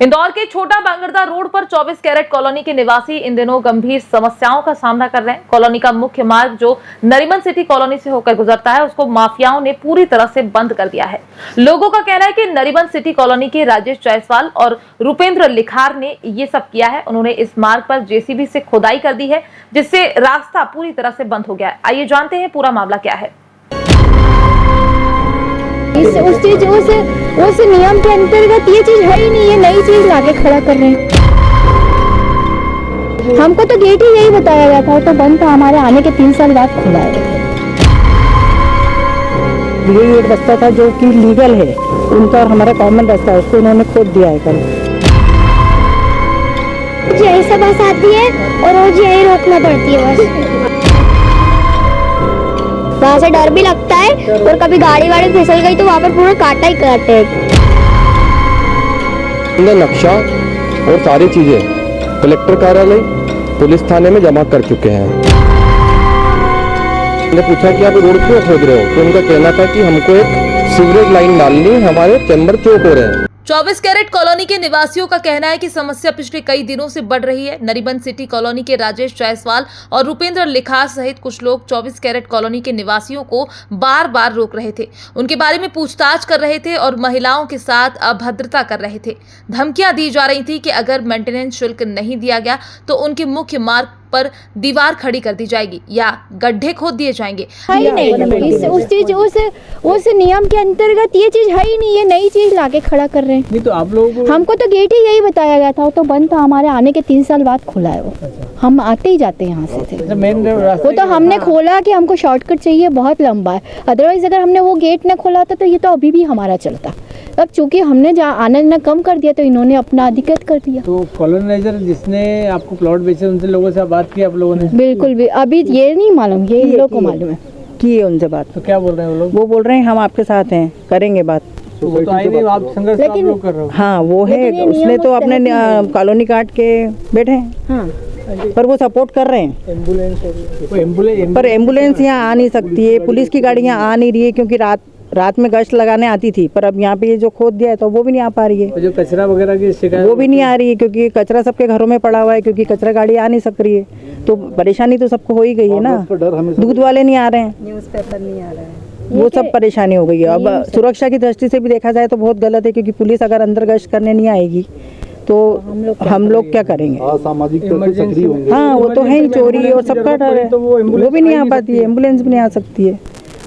इंदौर के छोटा बांगरदा रोड पर 24 कैरेट कॉलोनी के निवासी इन दिनों गंभीर समस्याओं का सामना कर रहे हैं। कॉलोनी का मुख्य मार्ग जो नरीमन सिटी कॉलोनी से होकर गुजरता है, उसको माफियाओं ने पूरी तरह से बंद कर दिया है। लोगों का कहना है कि नरीमन सिटी कॉलोनी के राजेश जायसवाल और रुपेंद्र लिखार ने ये सब किया है। उन्होंने इस मार्ग पर जेसीबी से खुदाई कर दी है, जिससे रास्ता पूरी तरह से बंद हो गया है। आइए जानते हैं पूरा मामला क्या है। उस नियम के अंतर्गत ये चीज है ही नहीं, ये नई चीज लाके खड़ा कर रहे हैं। हमको तो गेट ही यही बताया गया था, तो बंद था, हमारे आने के 3 साल बाद खुला है। ये एक रास्ता था जो कि लीगल है उनका, और हमारा कॉमन रास्ता है, उसको उन्होंने खोद दिया है। कल यही सब बस आती है और रोज यही रोकना पड़ती है बस। वहाँ से डर भी लगता है, और कभी गाड़ी वाड़ी फिसल गई तो वहाँ पर पूरा काटा ही काटे है। नक्शा और सारी चीजें कलेक्टर कार्यालय, पुलिस थाने में जमा कर चुके हैं। मैंने पूछा कि आप रोड क्यों खोद रहे हो, तो उनका कहना था कि हमको एक सीवरेज लाइन डालनी, हमारे चैम्बर चौक हो रहे हैं। 24 कैरेट कॉलोनी के निवासियों का कहना है कि समस्या पिछले कई दिनों से बढ़ रही है। नरीमन सिटी कॉलोनी के राजेश जायसवाल और रुपेंद्र लिखार सहित कुछ लोग 24 कैरेट कॉलोनी के निवासियों को बार बार रोक रहे थे, उनके बारे में पूछताछ कर रहे थे और महिलाओं के साथ अभद्रता कर रहे थे। धमकियां दी जा रही थी कि अगर मेंटेनेंस शुल्क नहीं दिया गया तो उनके मुख्य मार्ग पर दीवार खड़ी कर दी जाएगी या गड्ढे खोद दिए जाएंगे। उस नियम के अंतर्गत ये चीज है ही नहीं, ये नई चीज लाके खड़ा कर रहे हैं। नहीं तो आप लोगों को हमको तो गेट ही यही बताया गया था, तो बंद था, हमारे आने के 3 साल बाद खुला है वो। हम आते ही जाते यहाँ से थे। मेन वो तो हमने खोला कि हमको शॉर्टकट चाहिए, बहुत लंबा है। अदरवाइज अगर हमने वो गेट न खोला होता तो ये तो अभी भी हमारा चलता। अब चूंकि हमने आना जाना कम कर दिया तो इन्होंने अपना अधिकृत कर दिया। तो कॉलोनाइजर जिसने आपको प्लॉट बेचे उनसे लोगों से बात की आप लोगों ने? बिल्कुल भी अभी ये नहीं मालूम, ये इन लोगों को मालूम है। की है उनसे बात। तो क्या बोल रहे हैं वो लोग? वो बोल रहे हैं हम आपके साथ हैं, करेंगे बात। तो वो तो आए नहीं, आप संघर्ष आप लोग कर रहे हो। हाँ वो है, उसने तो अपने कॉलोनी काट के बैठे हैं। हाँ। पर वो सपोर्ट कर रहे हैं। एम्बुलेंस पर एम्बुलेंस यहाँ आ नहीं सकती है, पुलिस की गाड़ियाँ आ नहीं रही है, क्योंकि रात में गश्त लगाने आती थी, पर अब यहाँ पे ये जो खोद दिया है तो वो भी नहीं आ पा रही है। जो कचरा वगैरह की शिकायत वो भी नहीं आ रही है, क्योंकि कचरा सबके घरों में पड़ा हुआ है, क्योंकि कचरा गाड़ी आ नहीं सक रही है। तो परेशानी तो सबको हो ही गई है ना। दूध वाले नहीं आ रहे हैं, न्यूज़पेपर नहीं आ रहा है, वो सब परेशानी हो गई है। अब सुरक्षा की दृष्टि से भी देखा जाए तो बहुत गलत है, क्योंकि पुलिस अगर अंदर गश्त करने नहीं आएगी तो हम लोग क्या करेंगे? हाँ वो तो है ही, चोरी और सबका डर है, वो भी नहीं आ पाती है, एम्बुलेंस भी नहीं आ सकती है,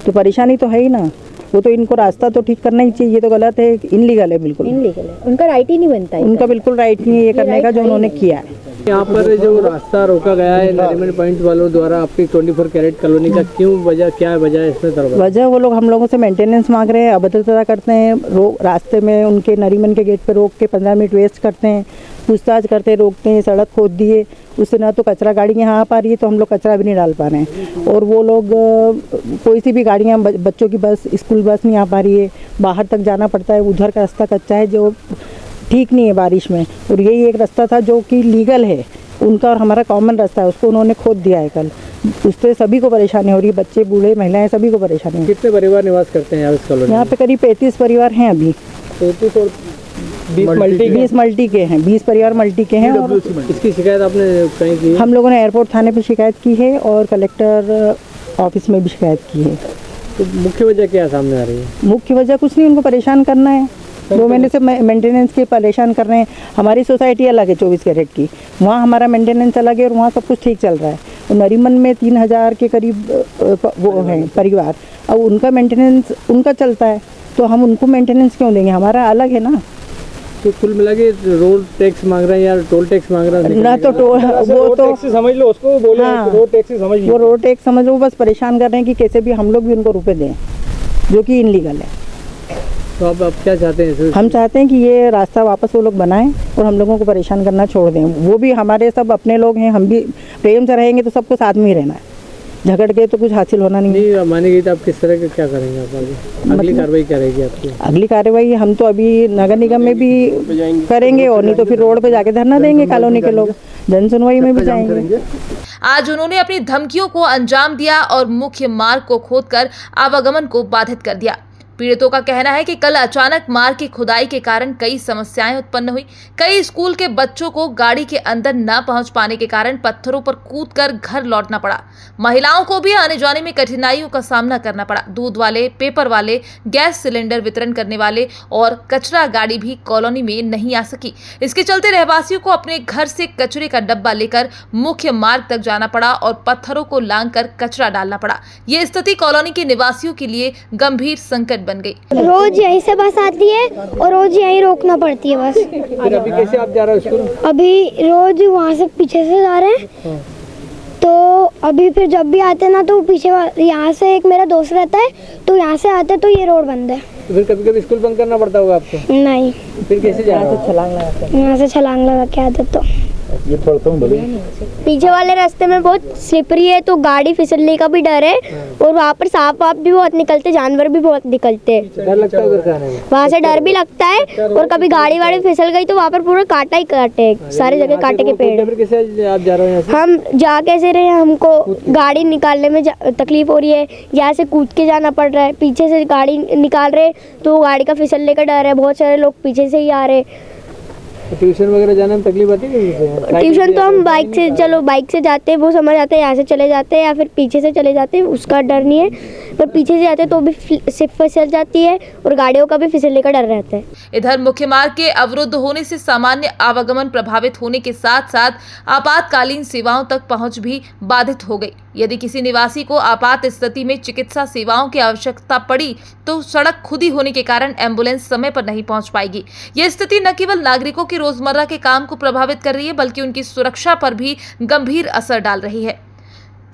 तो परेशानी तो है ही ना। वो तो इनको रास्ता तो ठीक करना ही चाहिए, ये तो गलत है, इनलीगल है, बिल्कुल इनलीगल है। उनका राइट ही नहीं बनता है, उनका बिल्कुल राइट नहीं है ये करने का जो उन्होंने किया है। यहाँ पर जो रास्ता रोका गया है नरीमन पॉइंट वालों द्वारा आपकी 24 कैरेट कॉलोनी का, क्यों वजह क्या है? वजह इसमें वजह वो लोग हम लोगों से मेंटेनेंस मांग रहे हैं, अभद्रता करते हैं, रास्ते में उनके नरीमन के गेट पे रोक के 15 मिनट वेस्ट करते हैं, पूछताछ करते रोकते हैं, सड़क खोद दिए, उससे ना तो कचरा गाड़ी यहाँ आ पा रही है, तो हम लोग कचरा भी नहीं डाल पा रहे हैं। और वो लोग कोई सी भी गाड़ियाँ, बच्चों की बस, स्कूल बस नहीं आ पा रही है, बाहर तक जाना पड़ता है, उधर का रास्ता कच्चा है जो ठीक नहीं है बारिश में। और यही एक रास्ता था जो कि लीगल है उनका, और हमारा कॉमन रास्ता है, उसको उन्होंने खोद दिया है कल। उससे सभी को परेशानी हो रही है, बच्चे, बूढ़े, महिलाएं, सभी को परेशानी है। कितने परिवार निवास करते हैं इस कॉलोनी? यहाँ पे करीब 35 परिवार हैं अभी। 35 और 20 मल्टी के हैं, 20 परिवार मल्टी के हैं। और इसकी शिकायत आपने कहीं की? हम लोगों ने एयरपोर्ट थाने पे शिकायत की है और कलेक्टर ऑफिस में भी शिकायत की है। तो मुख्य वजह क्या सामने आ रही है? मुख्य वजह कुछ नहीं, उनको परेशान करना है। 2 महीने से मेंटेनेंस के परेशान कर रहे हैं। हमारी सोसाइटी अलग है 24 कैरेट की, वहाँ हमारा मेंटेनेंस अलग है और वहाँ सब कुछ ठीक चल रहा है। और नरीमन में 3000 के करीब वो हैं परिवार, अब उनका मेंटेनेंस उनका चलता है, तो हम उनको मेंटेनेंस क्यों देंगे? हमारा अलग है ना। तो कुल मिला के रोड टैक्स मांग रहे हैं या टोल टैक्स मांग रहे हैं? ना तो वो तो समझ लो उसको, बोले रोड टैक्स समझ लो, वो रोड टैक्स समझ लो, बस परेशान कर रहे हैं कि कैसे भी हम लोग भी उनको रुपए दें, जो कि इनलीगल है। तो अब क्या चाहते हैं? हम चाहते हैं कि ये रास्ता वापस वो लोग बनाएं और हम लोगों को परेशान करना छोड़ दें। वो भी हमारे सब अपने लोग हैं, हम भी प्रेम से रहेंगे तो सबको साथ में ही रहना है, झगड़ के तो कुछ हासिल होना नहीं मानी गई। तो आप किस तरह के क्या करेंगे? आप आगे अगली कार्रवाई क्या रहेगी आपकी? अगली कार्रवाई हम तो अभी नगर निगम में भी करेंगे, और नहीं तो फिर रोड पे जाके धरना देंगे, कॉलोनी के लोग जन सुनवाई में भी जाएंगे। आज उन्होंने अपनी धमकियों को अंजाम दिया और मुख्य मार्ग को खोदकर आवागमन को बाधित कर दिया। पीड़ितों का कहना है कि कल अचानक मार्ग की खुदाई के कारण कई समस्याएं उत्पन्न हुई। कई स्कूल के बच्चों को गाड़ी के अंदर न पहुंच पाने के कारण पत्थरों पर कूदकर घर लौटना पड़ा। महिलाओं को भी आने जाने में कठिनाइयों का सामना करना पड़ा। दूध वाले, पेपर वाले, गैस सिलेंडर वितरण करने वाले और कचरा गाड़ी भी कॉलोनी में नहीं आ सकी। इसके चलते रहवासियों को अपने घर से कचरे का डब्बा लेकर मुख्य मार्ग तक जाना पड़ा और पत्थरों को लांघकर कचरा डालना पड़ा। ये स्थिति कॉलोनी के निवासियों के लिए गंभीर संकट बन गई। रोज यहीं से बस आती है और रोज यहीं रोकना पड़ती है बस। फिर अभी कैसे आप जा रहे हो स्कूल? अभी रोज वहाँ से पीछे से जा रहे हैं, तो अभी फिर जब भी आते हैं ना तो पीछे यहाँ से एक मेरा दोस्त रहता है, तो यहाँ से आते तो ये रोड बंद है। तो फिर कभी कभी स्कूल बंद करना पड़ता होगा आपको? नहीं, फिर कैसे जा रहे हो? यहाँ से छलांग लगा के आते तो। ये पढ़ता हूँ पीछे वाले रास्ते में बहुत स्लिपरी है, तो गाड़ी फिसलने का भी डर है और वहाँ पर सांप वाप भी बहुत निकलते, जानवर भी बहुत निकलते हैं। डर लगता है उधर से आने में? वहाँ से डर भी लगता है और कभी गाड़ी वाड़ी फिसल गई तो वहाँ पर पूरा कांटा ही कांटे हैं, सारी जगह कांटे के पेड़। फिर कैसे आप जा रहे हो यहाँ से? हम जा कैसे रहे हैं, हमको गाड़ी निकालने में तकलीफ हो रही है, यहाँ से कूद के जाना पड़ रहा है। पीछे से गाड़ी निकाल रहे तो गाड़ी का फिसलने का डर है, बहुत सारे लोग पीछे से ही आ रहे। ट्यूशन वगैरह जाने में तकलीफ आती है? ट्यूशन तो हम बाइक से जाते हैं, वो समझ आते हैं, यहाँ से चले जाते हैं या फिर पीछे से चले जाते हैं, उसका डर नहीं है। पर पीछे से जाते हैं तो भी सिर्फ फिसल जाती है और गाड़ियों का भी फिसलने का डर रहता है। इधर मुख्य मार्ग के अवरुद्ध होने से सामान्य आवागमन प्रभावित होने के साथ साथ आपातकालीन सेवाओं तक पहुंच भी बाधित हो गई। यदि किसी निवासी को आपात स्थिति में चिकित्सा सेवाओं की आवश्यकता पड़ी तो सड़क खुदी होने के कारण एम्बुलेंस समय पर नहीं पहुंच पाएगी। यह स्थिति न केवल नागरिकों के रोजमर्रा के काम को प्रभावित कर रही है बल्कि उनकी सुरक्षा पर भी गंभीर असर डाल रही है।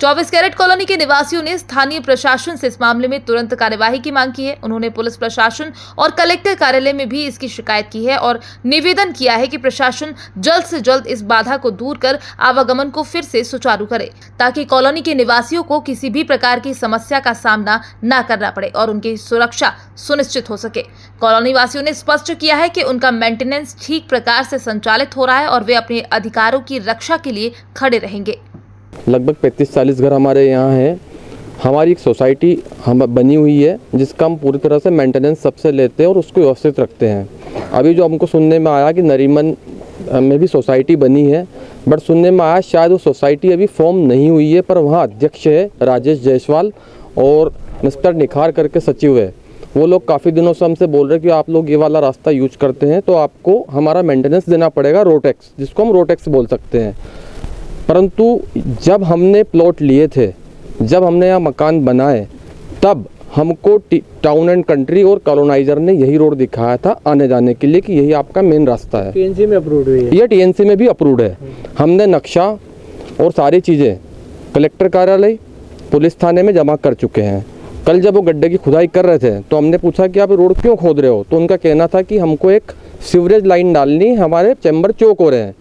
24 कैरेट कॉलोनी के निवासियों ने स्थानीय प्रशासन से इस मामले में तुरंत कार्यवाही की मांग की है। उन्होंने पुलिस प्रशासन और कलेक्टर कार्यालय में भी इसकी शिकायत की है और निवेदन किया है कि प्रशासन जल्द से जल्द इस बाधा को दूर कर आवागमन को फिर से सुचारू करे ताकि कॉलोनी के निवासियों को किसी भी प्रकार की समस्या का सामना न करना पड़े और उनकी सुरक्षा सुनिश्चित हो सके। कॉलोनी वासियों ने स्पष्ट किया है कि उनका मेंटेनेंस ठीक प्रकार से संचालित हो रहा है और वे अपने अधिकारों की रक्षा के लिए खड़े रहेंगे। लगभग 35-40 घर हमारे यहाँ हैं। हमारी एक सोसाइटी हम बनी हुई है जिसका हम पूरी तरह से मेंटेनेंस सबसे लेते हैं और उसको व्यवस्थित रखते हैं। अभी जो हमको सुनने में आया कि नरीमन में भी सोसाइटी बनी है, बट सुनने में आया शायद वो सोसाइटी अभी फॉर्म नहीं हुई है, पर वहाँ अध्यक्ष है राजेश जायसवाल और मिस्टर निखार करके सचिव है। वो लोग काफ़ी दिनों से हमसे बोल रहे हैं कि आप लोग ये वाला रास्ता यूज करते हैं तो आपको हमारा मेंटेनेंस देना पड़ेगा, रोड टैक्स, जिसको हम रोड टैक्स बोल सकते हैं। परंतु जब हमने प्लॉट लिए थे, जब हमने यहाँ मकान बनाए, तब हमको टाउन एंड कंट्री और कॉलोनाइजर ने यही रोड दिखाया था आने जाने के लिए कि यही आपका मेन रास्ता है। टीएनसी में अप्रूव्ड हुई है? ये टीएनसी में भी अप्रूव्ड है। हमने नक्शा और सारी चीज़ें कलेक्टर कार्यालय, पुलिस थाने में जमा कर चुके हैं। कल जब वो गड्ढे की खुदाई कर रहे थे तो हमने पूछा कि आप रोड क्यों खोद रहे हो, तो उनका कहना था कि हमको एक सीवरेज लाइन डालनी, हमारे चैम्बर चौक हो रहे हैं।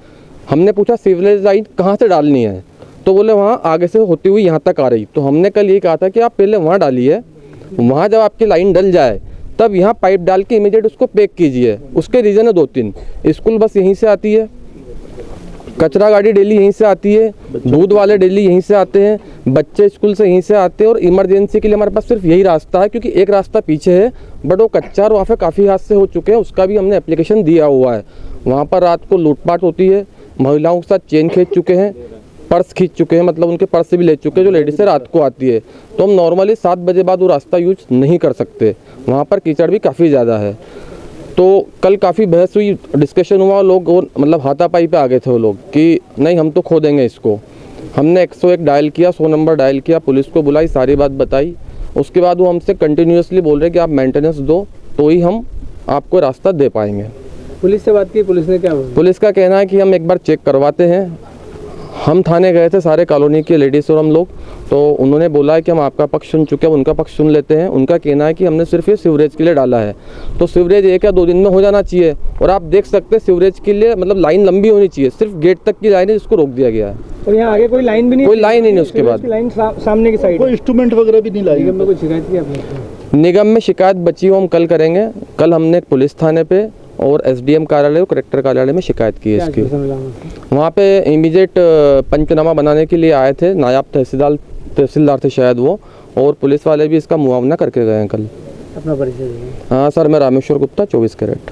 हमने पूछा सीवरेज लाइन कहाँ से डालनी है, तो बोले वहाँ आगे से होती हुई यहाँ तक आ रही। तो हमने कल ये कहा था कि आप पहले वहाँ डालिए, वहाँ जब आपकी लाइन डल जाए तब यहाँ पाइप डाल के इमीडिएट उसको पैक कीजिए। उसके रीज़न है 2-3। स्कूल बस यहीं से आती है, कचरा गाड़ी डेली यहीं से आती है, दूध वाले डेली यहीं से आते हैं, बच्चे स्कूल से यहीं से आते हैं और इमरजेंसी के लिए हमारे पास सिर्फ यही रास्ता है, क्योंकि एक रास्ता पीछे है बट वो कच्चा और वहाँ पे काफ़ी हादसे हो चुके हैं। उसका भी हमने एप्लीकेशन दिया हुआ है। वहाँ पर रात को लूटपाट होती है, महिलाओं के साथ चेन खींच चुके हैं, पर्स खींच चुके हैं, मतलब उनके पर्स भी ले चुके हैं जो लेडीज से रात को आती है। तो हम नॉर्मली 7 बजे बाद वो रास्ता यूज नहीं कर सकते, वहाँ पर कीचड़ भी काफ़ी ज़्यादा है। तो कल काफ़ी बहस हुई, डिस्कशन हुआ, लोग मतलब हाथापाई पे आ गए थे वो लोग कि नहीं हम तो खो देंगे इसको। हमने 101 डायल किया, 100 नंबर डायल किया, पुलिस को बुलाई, सारी बात बताई। उसके बाद वो हमसे कंटिन्यूसली बोल रहे कि आप मेंटेनेंस दो तो ही हम आपको रास्ता दे पाएंगे। पुलिस से बात की, पुलिस ने क्या बोला? पुलिस का कहना है कि हम एक बार चेक करवाते हैं। हम थाने गए थे सारे कॉलोनी के लेडीज़ और हम लोग, तो उन्होंने बोला है कि हम आपका पक्ष सुन चुके हैं, उनका पक्ष सुन लेते हैं। उनका कहना है कि हमने सिर्फ ये सीवरेज के लिए डाला है, तो सीवरेज 1 या 2 दिन में हो जाना चाहिए। और आप देख सकते हैं सीवरेज के लिए मतलब लाइन लंबी होनी चाहिए, सिर्फ गेट तक की लाइन है जिसको रोक दिया गया है। और यहाँ आगे कोई लाइन भी नहीं, कोई लाइन ही नहीं। उसके बाद लाइन सामने की साइड, कोई इंस्ट्रूमेंट वगैरह भी नहीं लाई। निगम में कोई शिकायत की आपने? निगम में शिकायत बची हो हम कल करेंगे। कल हमने पुलिस थाने पे और एसडीएम कार्यालय और कलेक्टर कार्यालय में शिकायत की है इसकी। वहाँ पे इमीडिएट पंचनामा बनाने के लिए आए थे, नायब तहसीलदार थे शायद वो, और पुलिस वाले भी इसका मुआवना करके गए हैं कल। अपना परिचय देंगे। हाँ सर, मैं रामेश्वर गुप्ता, 24 कैरेट।